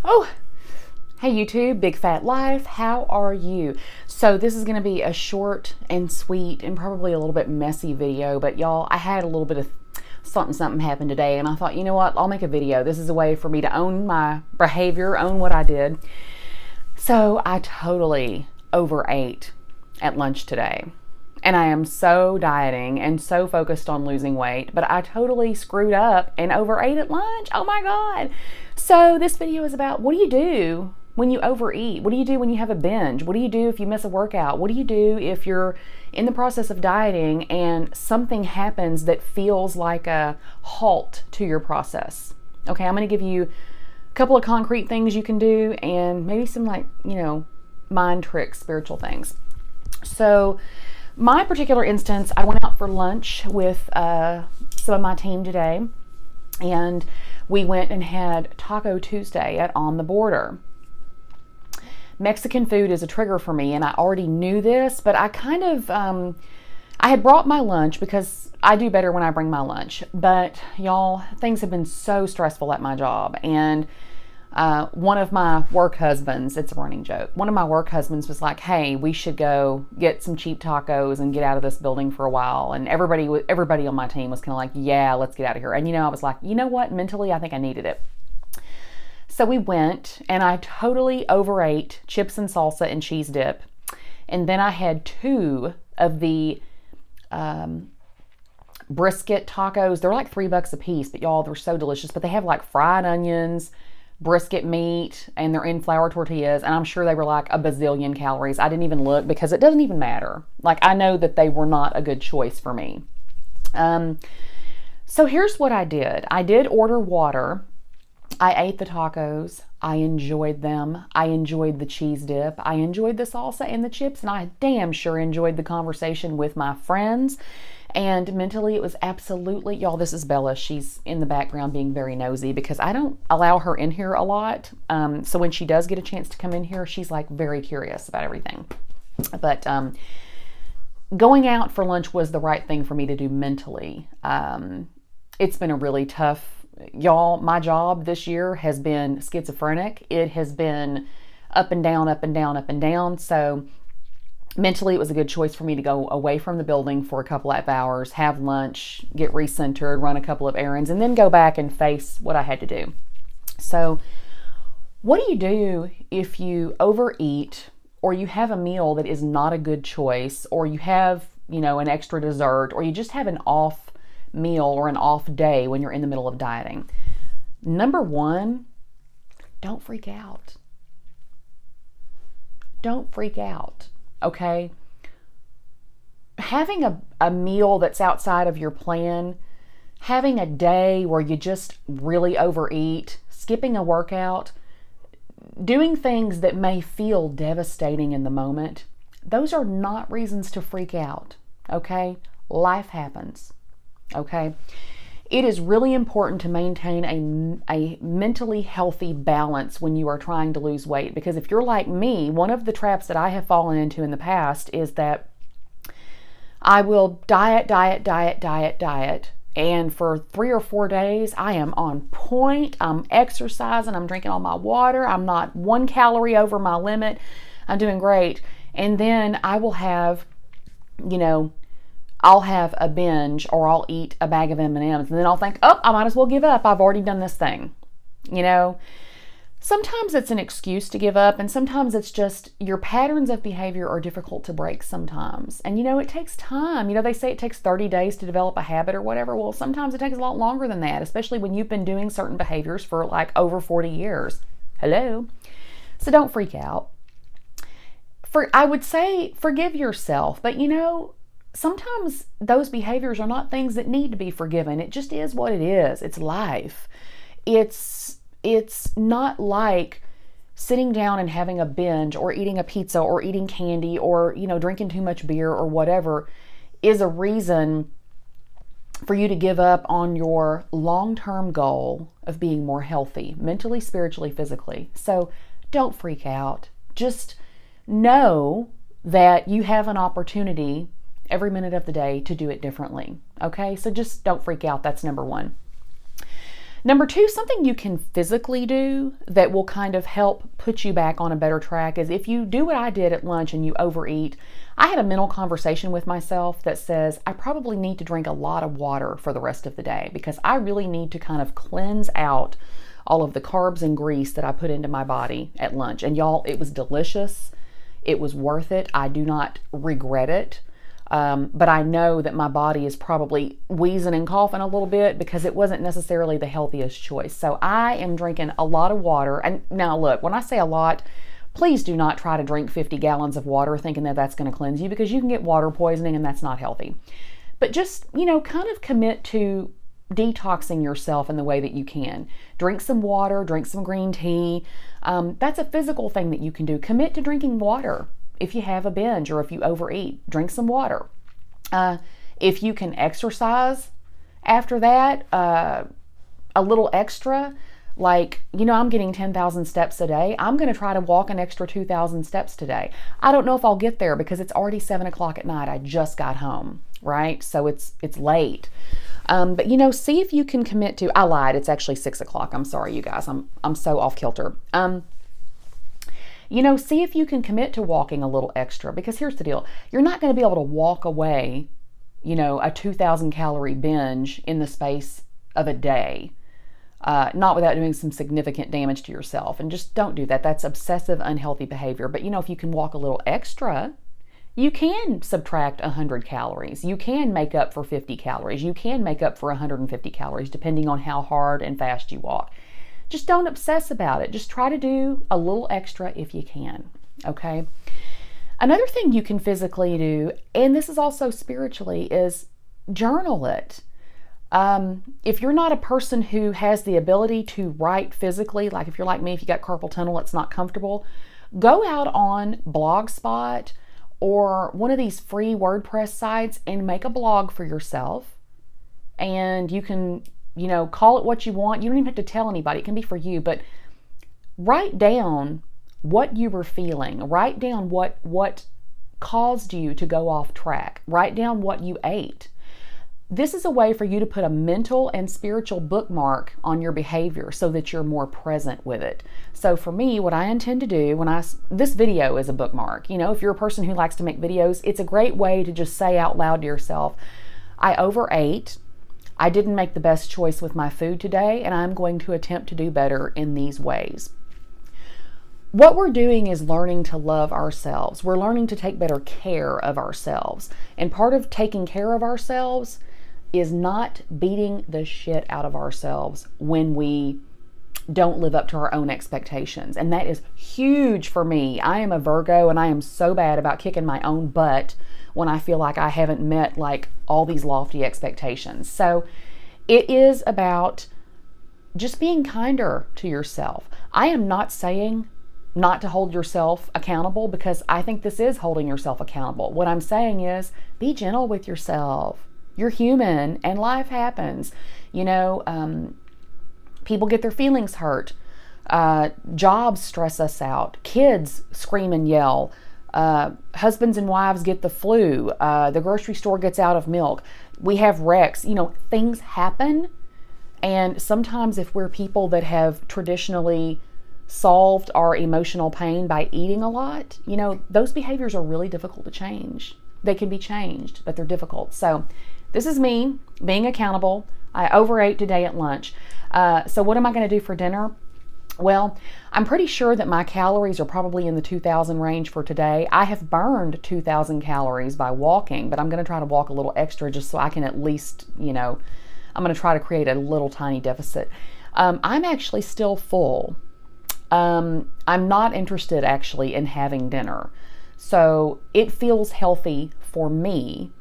Oh, hey YouTube, Big Fat Life, how are you? So this is going to be a short and sweet and probably a little bit messy video, but y'all, I had a little bit of something happen today and I thought, you know what, I'll make a video. This is a way for me to own my behavior, own what I did. So I totally overate at lunch today. And I am so dieting and so focused on losing weight, but I totally screwed up and overate at lunch. Oh my God. So this video is about, what do you do when you overeat? What do you do when you have a binge? What do you do if you miss a workout? What do you do if you're in the process of dieting and something happens that feels like a halt to your process? Okay, I'm going to give you a couple of concrete things you can do and maybe some mind tricks, spiritual things. So my particular instance, I went out for lunch with some of my team today, and we went and had Taco Tuesday at On the Border. Mexican food is a trigger for me, and I already knew this, but I kind of, I had brought my lunch because I do better when I bring my lunch, but y'all, things have been so stressful at my job, and one of my work husbands, it's a running joke, one of my work husbands was like, hey, we should go get some cheap tacos and get out of this building for a while. And everybody on my team was kind of like, yeah, let's get out of here. And I was like, you know what, mentally I think I needed it. So we went and I totally overate chips and salsa and cheese dip. And then I had 2 of the brisket tacos. They're like $3 a piece, but y'all, they're so delicious. But they have like fried onions, brisket meat, and they're in flour tortillas, and I'm sure they were like a bazillion calories. I didn't even look because it doesn't even matter. Like, I know that they were not a good choice for me. So here's what I did. I did order water. I ate the tacos. I enjoyed them. I enjoyed the cheese dip. I enjoyed the salsa and the chips, and I damn sure enjoyed the conversation with my friends. And mentally, it was absolutely, y'all, this is Bella. She's in the background being very nosy because I don't allow her in here a lot. So when she does get a chance to come in here, she's like very curious about everything. But going out for lunch was the right thing for me to do mentally. It's been a really tough, y'all, my job this year has been schizophrenic. It has been up and down, up and down, up and down. So mentally, it was a good choice for me to go away from the building for a couple of hours, have lunch, get recentered, run a couple of errands, and then go back and face what I had to do. So what do you do if you overeat, or you have a meal that is not a good choice, or you have, an extra dessert, or you just have an off meal or an off day when you're in the middle of dieting? Number 1, don't freak out. Don't freak out. Okay, having a meal that's outside of your plan, having a day where you just really overeat, skipping a workout, doing things that may feel devastating in the moment, those are not reasons to freak out, okay? Life happens, okay? It is really important to maintain a mentally healthy balance when you are trying to lose weight, because if you're like me, one of the traps that I have fallen into in the past is that I will diet, and for 3 or 4 days, I am on point, I'm exercising, I'm drinking all my water, I'm not 1 calorie over my limit, I'm doing great, and then I will have, I'll have a binge, or I'll eat a bag of M&Ms, and then I'll think, oh, I might as well give up. I've already done this thing. Sometimes it's an excuse to give up, and sometimes it's just your patterns of behavior are difficult to break sometimes. And it takes time. They say it takes 30 days to develop a habit or whatever. Well, sometimes it takes a lot longer than that, especially when you've been doing certain behaviors for like over 40 years. Hello? So don't freak out. I would say forgive yourself, but sometimes those behaviors are not things that need to be forgiven. It just is what it is. It's life. It's not like sitting down and having a binge, or eating a pizza, or eating candy, or drinking too much beer or whatever is a reason for you to give up on your long-term goal of being more healthy, mentally, spiritually, physically. So don't freak out. Just know that you have an opportunity every minute of the day to do it differently. Okay, so just don't freak out. That's number 1. Number two, something you can physically do that will kind of help put you back on a better track is if you do what I did at lunch and you overeat. I had a mental conversation with myself that says I probably need to drink a lot of water for the rest of the day because I really need to kind of cleanse out all of the carbs and grease that I put into my body at lunch. And y'all, it was delicious. It was worth it. I do not regret it. But I know that my body is probably wheezing and coughing a little bit because it wasn't necessarily the healthiest choice. So I am drinking a lot of water. And now look, when I say a lot, please do not try to drink 50 gallons of water thinking that that's going to cleanse you because you can get water poisoning and that's not healthy. But just, kind of commit to detoxing yourself in the way that you can. Drink some water, drink some green tea. That's a physical thing that you can do. Commit to drinking water. If you have a binge or if you overeat, drink some water. If you can exercise after that, a little extra, like, I'm getting 10,000 steps a day. I'm going to try to walk an extra 2,000 steps today. I don't know if I'll get there because it's already 7 o'clock at night. I just got home, right? So it's late. But see if you can commit to, I lied, it's actually 6 o'clock. I'm sorry, you guys. I'm so off kilter. See if you can commit to walking a little extra because here's the deal. You're not going to be able to walk away, a 2,000 calorie binge in the space of a day, not without doing some significant damage to yourself. And just don't do that. That's obsessive, unhealthy behavior. But if you can walk a little extra, you can subtract 100 calories. You can make up for 50 calories. You can make up for 150 calories, depending on how hard and fast you walk. Just don't obsess about it. Just try to do a little extra if you can, okay? Another thing you can physically do, and this is also spiritually, is journal it. If you're not a person who has the ability to write physically, like if you're like me, if you got carpal tunnel, it's not comfortable, go out on Blogspot or one of these free WordPress sites and make a blog for yourself. And you can call it what you want. You don't even have to tell anybody. It can be for you, but write down what you were feeling. Write down what caused you to go off track. Write down what you ate. This is a way for you to put a mental and spiritual bookmark on your behavior so that you're more present with it. So for me, what I intend to do this video is a bookmark. If you're a person who likes to make videos, it's a great way to just say out loud to yourself, I overate. I didn't make the best choice with my food today, and I'm going to attempt to do better in these ways. What we're doing is learning to love ourselves. We're learning to take better care of ourselves. And part of taking care of ourselves is not beating the shit out of ourselves when we don't live up to our own expectations. And that is huge for me. I am a Virgo, and I am so bad about kicking my own butt when I feel like I haven't met all these lofty expectations. So it is about just being kinder to yourself. I am not saying not to hold yourself accountable because I think this is holding yourself accountable. What I'm saying is be gentle with yourself. You're human and life happens. People get their feelings hurt. Jobs stress us out. Kids scream and yell. Husbands and wives get the flu. The grocery store gets out of milk. We have wrecks. Things happen. And sometimes if we're people that have traditionally solved our emotional pain by eating a lot, those behaviors are really difficult to change. They can be changed, but they're difficult. So this is me being accountable. I overate today at lunch. So what am I going to do for dinner? Well, I'm pretty sure that my calories are probably in the 2,000 range for today. I have burned 2,000 calories by walking, but I'm going to try to walk a little extra just so I can at least, I'm going to try to create a little tiny deficit. I'm actually still full. I'm not interested actually in having dinner. So it feels healthy for me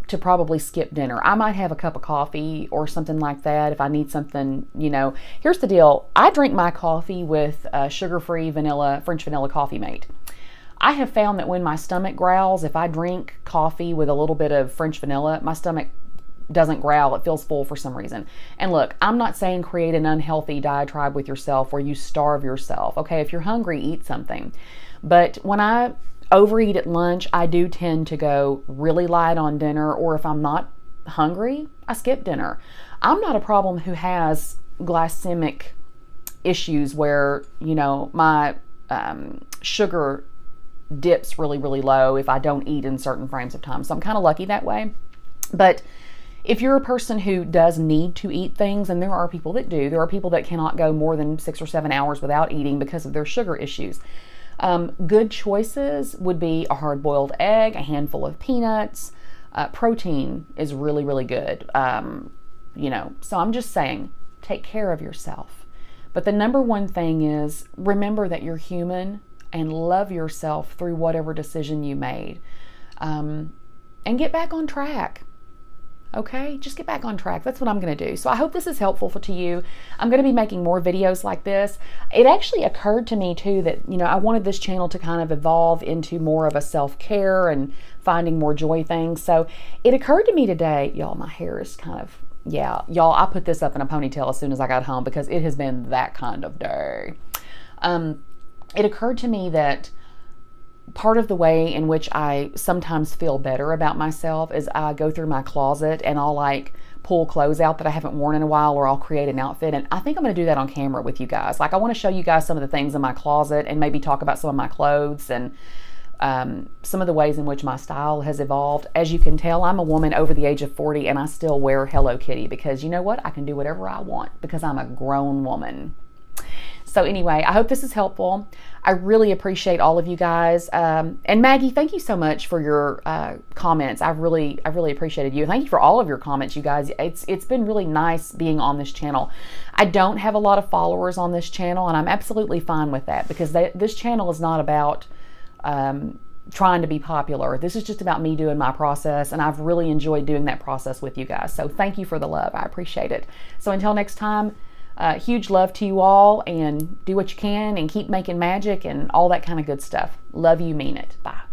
to probably skip dinner. I might have a cup of coffee or something like that if I need something, Here's the deal. I drink my coffee with sugar-free French vanilla coffee mate. I have found that when my stomach growls, if I drink coffee with a little bit of French vanilla, my stomach doesn't growl. It feels full for some reason. And look, I'm not saying create an unhealthy diatribe with yourself where you starve yourself. Okay, if you're hungry, eat something. But when I overeat at lunch, I do tend to go really light on dinner, or if I'm not hungry, I skip dinner. I'm not a problem who has glycemic issues where, you know, my sugar dips really, really low if I don't eat in certain frames of time. So I'm kind of lucky that way. But if you're a person who does need to eat things, and there are people that do, there are people that cannot go more than 6 or 7 hours without eating because of their sugar issues. Good choices would be a hard-boiled egg, a handful of peanuts. Protein is really, really good. You know, so I'm just saying, take care of yourself. But the number one thing is remember that you're human and love yourself through whatever decision you made. And get back on track. Okay, just get back on track. That's what I'm going to do. So I hope this is helpful to you. I'm going to be making more videos like this. It actually occurred to me too that, you know, I wanted this channel to kind of evolve into more of a self-care and finding more joy things. So it occurred to me today, y'all, my hair is kind of, yeah, y'all, I put this up in a ponytail as soon as I got home because it has been that kind of day. It occurred to me that part of the way in which I sometimes feel better about myself is I go through my closet and I'll like pull clothes out that I haven't worn in a while, or I'll create an outfit. And I think I'm going to do that on camera with you guys. Like, I want to show you guys some of the things in my closet and maybe talk about some of my clothes and some of the ways in which my style has evolved. As you can tell, I'm a woman over the age of 40 and I still wear Hello Kitty because you know what? I can do whatever I want because I'm a grown woman. So anyway, I hope this is helpful. I really appreciate all of you guys. And Maggie, thank you so much for your comments. I really appreciated you. Thank you for all of your comments, you guys. It's been really nice being on this channel. I don't have a lot of followers on this channel, and I'm absolutely fine with that because this channel is not about trying to be popular. This is just about me doing my process, and I've really enjoyed doing that process with you guys. So thank you for the love. I appreciate it. So until next time, huge love to you all, and do what you can and keep making magic and all that kind of good stuff. Love you, mean it. Bye.